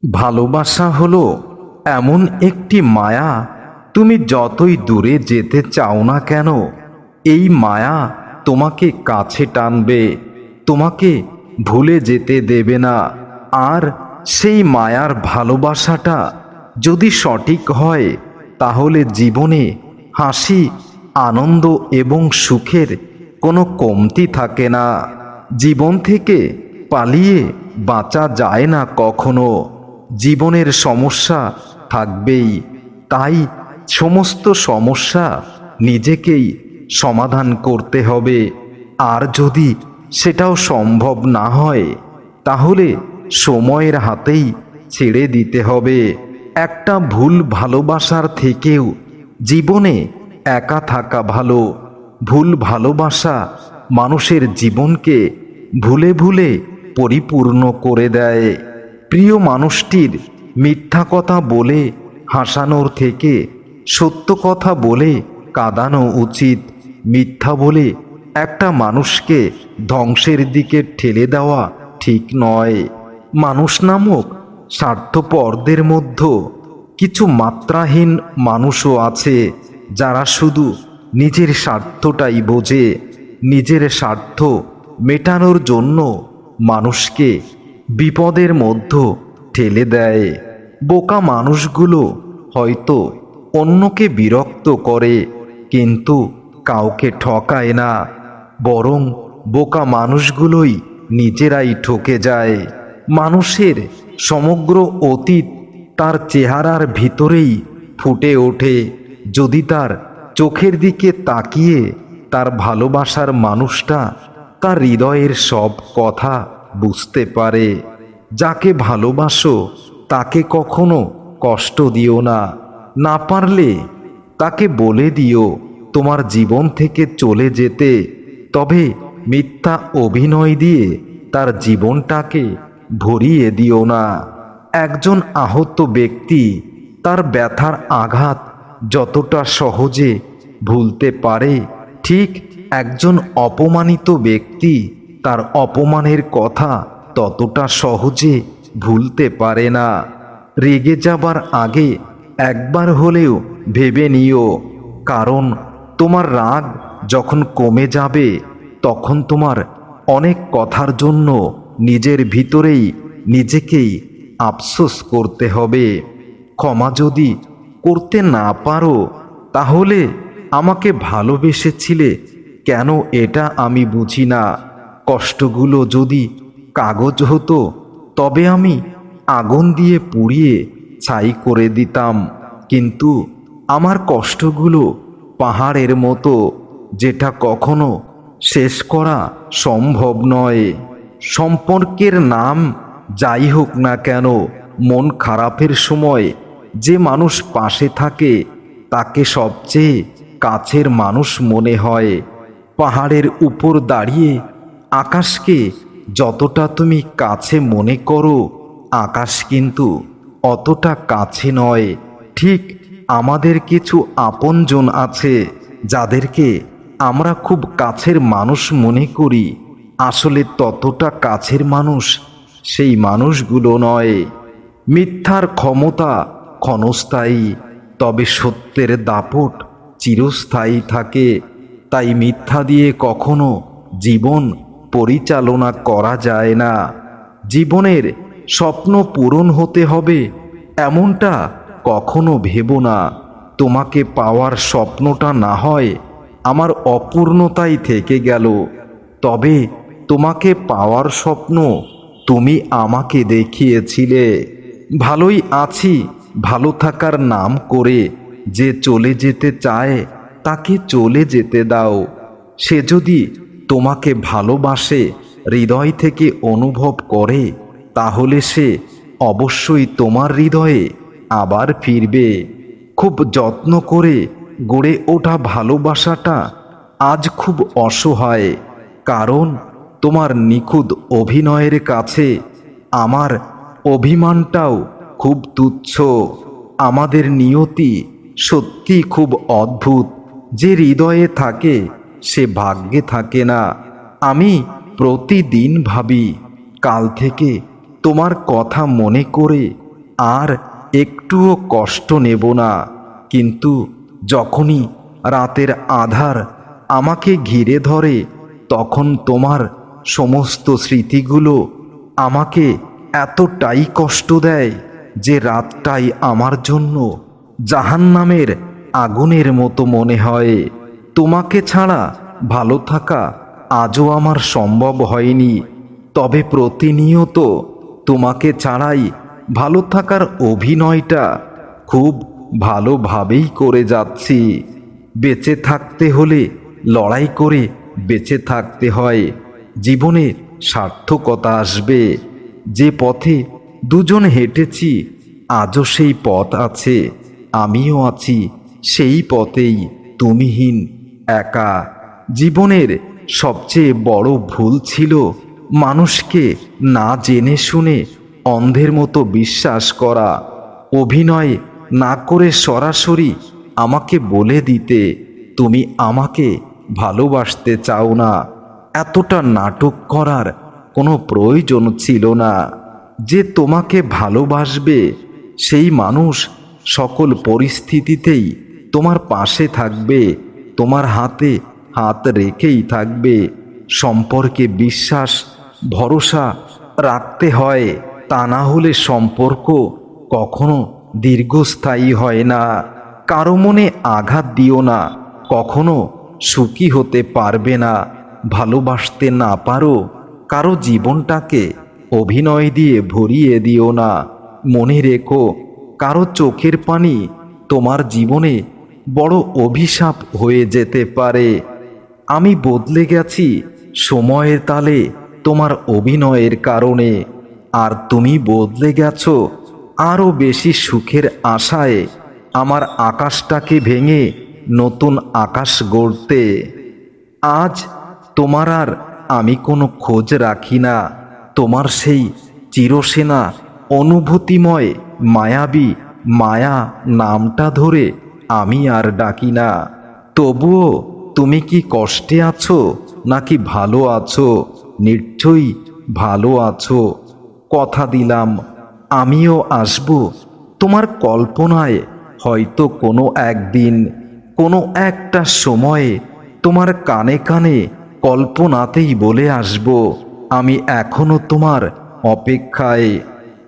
ভালোবাসা হলো এমন একটি মায়া, তুমি যতই দূরে যেতে চাও না কেন, এই মায়া তোমাকে কাছে টানবে, তোমাকে ভুলে যেতে দেবে না। আর সেই মায়ার ভালোবাসাটা যদি সঠিক হয়, তাহলে জীবনে হাসি, আনন্দ এবং সুখের কোনো কমতি থাকে না। জীবন থেকে পালিয়ে বাঁচা যায় না কখনো। জীবনের সমস্যা থাকবেই, তাই সমস্ত সমস্যা নিজেকেই সমাধান করতে হবে। আর যদি সেটাও সম্ভব না হয়, তাহলে সময়ের হাতেই ছেড়ে দিতে হবে। একটা ভুল ভালোবাসার থেকেও জীবনে একা থাকা ভালো। ভুল ভালোবাসা মানুষের জীবনকে ভুলে ভুলে পরিপূর্ণ করে দেয়। প্রিয় মানুষটির মিথ্যা কথা বলে হাসানোর থেকে সত্য কথা বলে কাঁদানো উচিত। মিথ্যা বলে একটা মানুষকে ধ্বংসের দিকে ঠেলে দেওয়া ঠিক নয়। মানুষ নামক স্বার্থপরদের মধ্যে কিছু মাত্রাহীন মানুষও আছে, যারা শুধু নিজের স্বার্থটাই বোঝে। নিজের স্বার্থ মেটানোর জন্য মানুষকে বিপদের মধ্যে ঠেলে দেয়। বোকা মানুষগুলো হয়তো অন্যকে বিরক্ত করে, কিন্তু কাউকে ঠকায় না। বরং বোকা মানুষগুলোই নিজেরাই ঠকে যায়। মানুষের সমগ্র অতীত তার চেহারার ভিতরেই ফুটে ওঠে। যদি তার চোখের দিকে তাকিয়ে তার ভালোবাসার মানুষটা তার হৃদয়ের সব কথা বুঝতে পারে। যাকে ভালোবাসো তাকে কখনো কষ্ট দিও না। না পারলে তাকে বলে দিও তোমার জীবন থেকে চলে যেতে। তবে মিথ্যা অভিনয় দিয়ে তার জীবনটাকে ভরিয়ে দিও না। একজন আহত ব্যক্তি তার ব্যথার আঘাত যতটা সহজে ভুলতে পারে, ঠিক একজন অপমানিত ব্যক্তি তার অপমানের কথা ততটা সহজে ভুলতে পারে না। রেগে যাবার আগে একবার হলেও ভেবে নিও, কারণ তোমার রাগ যখন কমে যাবে, তখন তোমার অনেক কথার জন্য নিজের ভিতরেই নিজেকেই আফসোস করতে হবে। ক্ষমা যদি করতে না পারো, তাহলে আমাকে ভালোবেসেছিলে কেন এটা আমি বুঝি না। কষ্টগুলো যদি কাগজ হতো, তবে আমি আগুন দিয়ে পুড়িয়ে ছাই করে দিতাম। কিন্তু আমার কষ্টগুলো পাহাড়ের মতো, যেটা কখনো শেষ করা সম্ভব নয়। সম্পর্কের নাম যাই হোক না কেন, মন খারাপের সময় যে মানুষ পাশে থাকে তাকে সবচেয়ে কাছের মানুষ মনে হয়। পাহাড়ের উপর দাঁড়িয়ে আকাশকে যতটা তুমি কাছে মনে করো, আকাশ কিন্তু অতটা কাছে নয়। ঠিক আমাদের কিছু আপনজন আছে, যাদেরকে আমরা খুব কাছের মানুষ মনে করি, আসলে ততটা কাছের মানুষ সেই মানুষগুলো নয়। মিথ্যার ক্ষমতা ক্ষণস্থায়ী, তবে সত্যের দাপট চিরস্থায়ী থাকে। তাই মিথ্যা দিয়ে কখনো জীবন পরিচালনা করা যায় না। জীবনের স্বপ্ন পূরণ হতে হবে এমনটা কখনো ভেবো না। তোমাকে পাওয়ার স্বপ্নটা না হয় আমার অপূর্ণতাই থেকে গেল, তবে তোমাকে পাওয়ার স্বপ্ন তুমি আমাকে দেখিয়েছিলে। ভালোই আছি ভালো থাকার নাম করে যে চলে যেতে চায়, তাকে চলে যেতে দাও। সে যদি তোমাকে ভালোবাসে, হৃদয় থেকে অনুভব করে, তাহলে সে অবশ্যই তোমার হৃদয়ে আবার ফিরবে। খুব যত্ন করে গড়ে ওঠা ভালোবাসাটা আজ খুব অসহায়, কারণ তোমার নিখুঁত অভিনয়ের কাছে আমার অভিমানটাও খুব তুচ্ছ। আমাদের নিয়তি সত্যি খুব অদ্ভুত। যে হৃদয়ে থাকে সে ভাগ্যে থাকে না। আমি প্রতিদিন ভাবি, কাল থেকে তোমার কথা মনে করে আর একটুও কষ্ট নেব না। কিন্তু যখনই রাতের আধার আমাকে ঘিরে ধরে, তখন তোমার সমস্ত স্মৃতিগুলো আমাকে এতটাই কষ্ট দেয় যে রাতটাই আমার জন্য জাহান্নামের আগুনের মতো মনে হয়। তোমাকে ছাড়া ভালো থাকা আজও আমার সম্ভব হয়নি, তবে প্রতিনিয়ত তোমাকে ছাড়াই ভালো থাকার অভিনয়টা খুব ভালোভাবেই করে যাচ্ছি। বেঁচে থাকতে হলে লড়াই করে বেঁচে থাকতে হয়। জীবনে সার্থকতা আসবে। যে পথে দুজন হেঁটেছি, আজও সেই পথ আছে, আমিও আছি সেই পথেই, তুমিহীন, একা। জীবনের সবচেয়ে বড় ভুল ছিল মানুষকে না জেনে শুনে অন্ধের মতো বিশ্বাস করা। অভিনয় না করে সরাসরি আমাকে বলে দিতে তুমি আমাকে ভালোবাসতে চাও না। এতটা নাটক করার কোনো প্রয়োজন ছিল না। যে তোমাকে ভালোবাসবে সেই মানুষ সকল পরিস্থিতিতেই তোমার পাশে থাকবে, তোমার হাতে হাত রেখেই থাকবে। সম্পর্কে বিশ্বাস ভরসা রাখতে হয়, তা না হলে সম্পর্ক কখনো দীর্ঘস্থায়ী হয় না। কারো মনে আঘাত দিও না, কখনো সুখী হতে পারবে না। ভালোবাসতে না পারো, কারো জীবনটাকে অভিনয় দিয়ে ভরিয়ে দিও না। মনে রেখো, কারো চোখের পানি তোমার জীবনে বড় অভিশাপ হয়ে যেতে পারে। আমি বদলে গেছি সময়ের তালে তোমার অভিনয়ের কারণে, আর তুমি বদলে গেছো আরও বেশি সুখের আশায় আমার আকাশটাকে ভেঙে নতুন আকাশ গড়তে। আজ তোমার আর আমি কোনো খোঁজ রাখি না। তোমার সেই চিরসেনা অনুভূতিময় মায়াবী মায়া নামটা ধরে আমি আর ডাকি না। তবুও তুমি কি কষ্টে আছো নাকি ভালো আছো? নিশ্চয়ই ভালো আছো। কথা দিলাম আমিও আসব তোমার কল্পনায়, হয়তো কোনো একদিন, কোনো একটা সময়ে তোমার কানে কানে কল্পনাতেই বলে আসব, আমি এখনো তোমার অপেক্ষায়।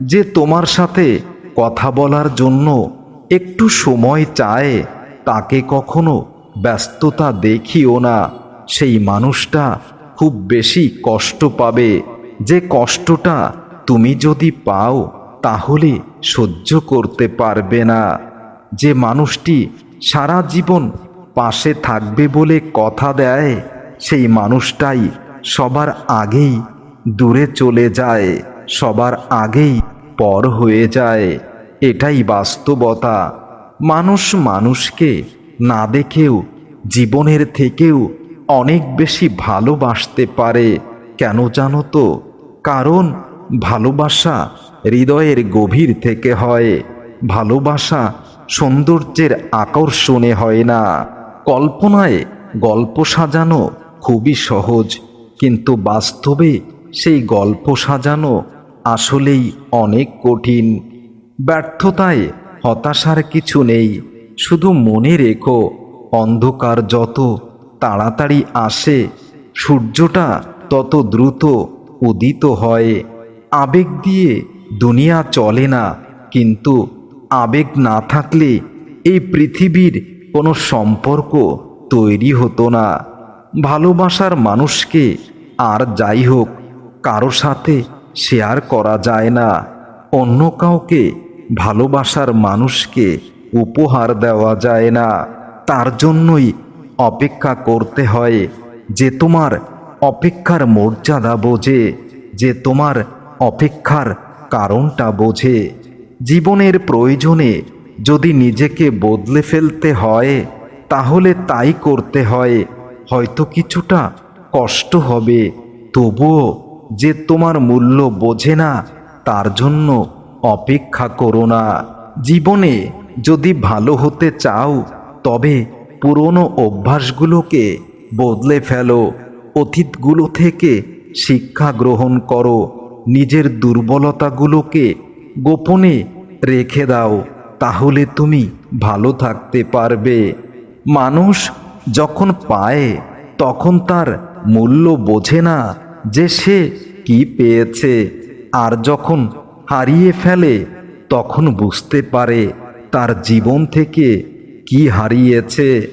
যে তোমার সাথে কথা বলার জন্য একটু সময় চায়, তাকে কখনো ব্যস্ততা দেখিও না। সেই মানুষটা খুব বেশি কষ্ট পাবে। যে কষ্টটা তুমি যদি পাও তাহলে সহ্য করতে পারবে না। যে মানুষটি সারা জীবন পাশে থাকবে বলে কথা দেয়, সেই মানুষটাই সবার আগেই দূরে চলে যায়, সবার আগেই পর হয়ে যায়। এটাই বাস্তবতা। মানুষ মানুষকে না দেখেও জীবনের থেকেও অনেক বেশি ভালোবাসতে পারে। কেন জানো তো? কারণ ভালোবাসা হৃদয়ের গভীর থেকে হয়। ভালোবাসা সৌন্দর্যের আকর্ষণে হয় না। কল্পনায় গল্প সাজানো খুবই সহজ, কিন্তু বাস্তবে সেই গল্প সাজানো আসলেই অনেক কঠিন। ব্যর্থতায় হতাশার কিছু নেই, শুধু মনে রেখো, অন্ধকার যত তাড়াতাড়ি আসে, সূর্যটা তত দ্রুত উদিত হয়। আবেগ দিয়ে দুনিয়া চলে না, কিন্তু আবেগ না থাকলে এই পৃথিবীর কোনো সম্পর্ক তৈরি হতো না। ভালোবাসার মানুষকে আর যাই হোক কারো সাথে শেয়ার করা যায় না। অন্য কাউকে ভালোবাসার মানুষকে উপহার দেওয়া যায় না। তার জন্যই অপেক্ষা করতে হয় যে তোমার অপেক্ষার মর্যাদা বোঝে, যে তোমার অপেক্ষার কারণটা বোঝে। জীবনের প্রয়োজনে যদি নিজেকে বদলে ফেলতে হয়, তাহলে তাই করতে হয়। হয়তো কিছুটা কষ্ট হবে, তবুও যে তোমার মূল্য বোঝে না তার জন্য অপেক্ষা করো না। জীবনে যদি ভালো হতে চাও, তবে পুরনো অভ্যাসগুলোকে বদলে ফেলো, অতীতগুলো থেকে শিক্ষা গ্রহণ করো, নিজের দুর্বলতাগুলোকে গোপনে রেখে দাও, তাহলে তুমি ভালো থাকতে পারবে। মানুষ যখন পায় তখন তার মূল্য বোঝে না যে সে কি পেয়েছে, আর যখন হারিয়ে ফেলে তখন বুঝতে পারে তার জীবন থেকে কি হারিয়েছে।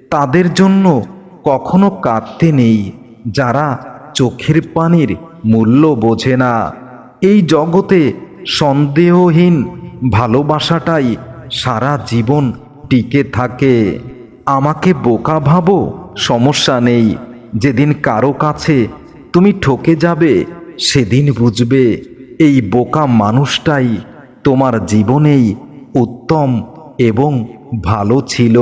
তাদের জন্য কখনো কাঁদতে নেই যারা চোখের পানির মূল্য বোঝে না। এই জগতে সন্দেহহীন ভালোবাসাটাই সারা জীবন টিকে থাকে। আমাকে বোকা ভাবো, সমস্যা নেই। যেদিন কারো কাছে তুমি ঠকে যাবে সেদিন বুঝবে এই বোকা মানুষটাই তোমার জীবনেই উত্তম এবং ভালো ছিল।